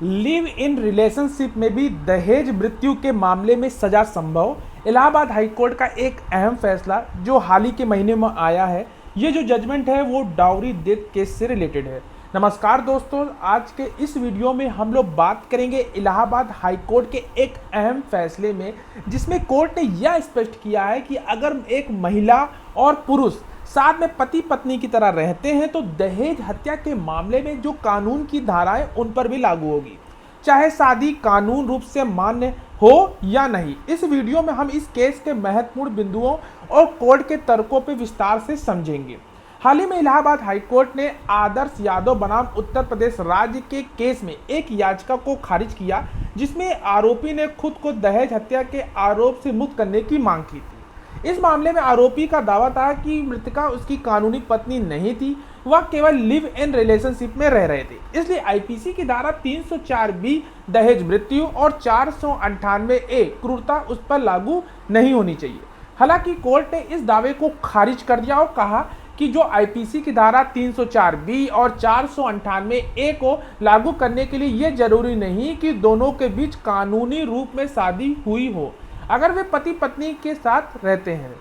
Live in relationship में भी दहेज मृत्यु के मामले में सजा संभव। इलाहाबाद हाईकोर्ट का एक अहम फैसला जो हाल ही के महीने में आया है। ये जो जजमेंट है वो डाउरी डेथ केस से रिलेटेड है। नमस्कार दोस्तों, आज के इस वीडियो में हम लोग बात करेंगे इलाहाबाद हाईकोर्ट के एक अहम फैसले में, जिसमें कोर्ट ने यह स्पष्ट किया है कि अगर एक महिला और पुरुष साथ में पति पत्नी की तरह रहते हैं तो दहेज हत्या के मामले में जो कानून की धाराएं उन पर भी लागू होगी, चाहे शादी कानून रूप से मान्य हो या नहीं। इस वीडियो में हम इस केस के महत्वपूर्ण बिंदुओं और कोर्ट के तर्कों पर विस्तार से समझेंगे। हाल ही में इलाहाबाद हाईकोर्ट ने आदर्श यादव बनाम उत्तर प्रदेश राज्य के केस में एक याचिका को खारिज किया, जिसमें आरोपी ने खुद को दहेज हत्या के आरोप से मुक्त करने की मांग की थी। इस मामले में आरोपी का दावा था कि मृतका उसकी कानूनी पत्नी नहीं थी, वह केवल लिव इन रिलेशनशिप में रह रहे थे। इसलिए आईपीसी की धारा 304B दहेज मृत्यु और 498A क्रूरता उस पर लागू नहीं होनी चाहिए। हालांकि कोर्ट ने इस दावे को खारिज कर दिया और कहा कि जो आईपीसी की धारा 304B और 498A को लागू करने के लिए यह जरूरी नहीं कि दोनों के बीच कानूनी रूप में शादी हुई हो, अगर वे पति पत्नी के साथ रहते हैं।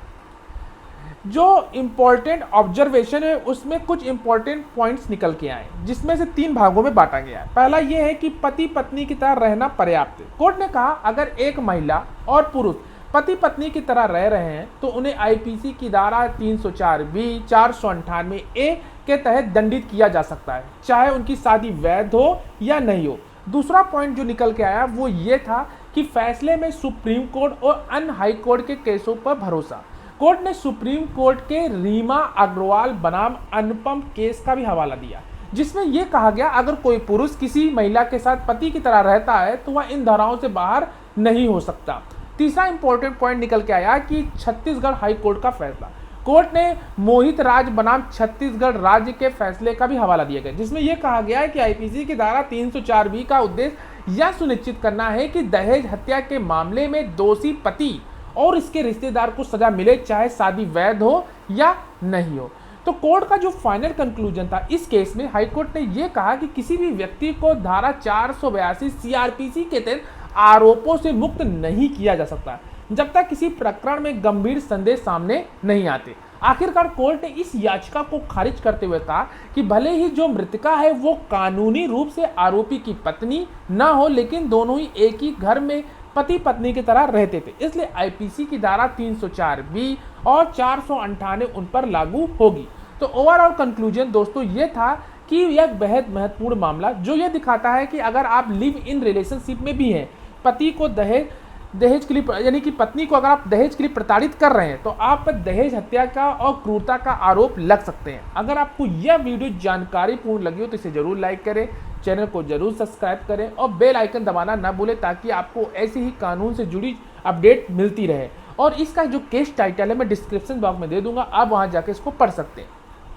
जो इंपॉर्टेंट ऑब्जर्वेशन है उसमें कुछ इंपॉर्टेंट पॉइंट्स निकल के आए, जिसमें से 3 भागों में बांटा गया है। पहला यह है कि पति पत्नी की तरह रहना पर्याप्त है। कोर्ट ने कहा अगर एक महिला और पुरुष पति पत्नी की तरह रह रहे हैं तो उन्हें आईपीसी की धारा 304B 498A के तहत दंडित किया जा सकता है, चाहे उनकी शादी वैध हो या नहीं हो। दूसरा पॉइंट जो निकल के आया वो ये था कि फैसले में सुप्रीम कोर्ट और अन्य हाई कोर्ट के केसों पर भरोसा। कोर्ट ने सुप्रीम कोर्ट के रीमा अग्रवाल बनाम अनुपम केस का भी हवाला दिया, जिसमें यह कहा गया अगर कोई पुरुष किसी महिला के साथ पति की तरह रहता है तो वह इन धाराओं से बाहर नहीं हो सकता। तीसरा इंपॉर्टेंट पॉइंट निकल के आया कि छत्तीसगढ़ हाई कोर्ट का फैसला। कोर्ट ने मोहित राज बनाम छत्तीसगढ़ राज्य के फैसले का भी हवाला दिया गया, जिसमें यह कहा गया है कि आईपीसी की धारा 304B का उद्देश्य यह सुनिश्चित करना है कि दहेज हत्या के मामले में दोषी पति और इसके रिश्तेदार को सजा मिले, चाहे शादी वैध हो या नहीं हो। तो कोर्ट का जो फाइनल कंक्लूजन था इस केस में, हाईकोर्ट ने यह कहा कि किसी भी व्यक्ति को धारा 482 सीआरपीसी के तहत आरोपों से मुक्त नहीं किया जा सकता जब तक किसी प्रकरण में गंभीर संदेह सामने नहीं आते। आखिरकार कोर्ट ने इस याचिका को खारिज करते हुए कहा कि भले ही जो मृतका है वो कानूनी रूप से आरोपी की पत्नी न हो, लेकिन दोनों ही एक ही घर में पति पत्नी की तरह रहते थे, इसलिए आईपीसी की धारा 304B और 498 उन पर लागू होगी। तो ओवरऑल कंक्लूजन दोस्तों ये था कि यह बेहद महत्वपूर्ण मामला जो ये दिखाता है कि अगर आप लिव इन रिलेशनशिप में भी हैं, पति को दहेज के लिए यानी कि पत्नी को अगर आप दहेज के लिए प्रताड़ित कर रहे हैं तो आप पर दहेज हत्या का और क्रूरता का आरोप लग सकते हैं। अगर आपको यह वीडियो जानकारीपूर्ण लगी हो तो इसे जरूर लाइक करें, चैनल को जरूर सब्सक्राइब करें और बेल आइकन दबाना ना भूलें, ताकि आपको ऐसी ही कानून से जुड़ी अपडेट मिलती रहे। और इसका जो केस टाइटल है मैं डिस्क्रिप्शन बॉक्स में दे दूंगा, आप वहां जाके इसको पढ़ सकते हैं।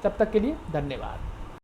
तब तक के लिए धन्यवाद।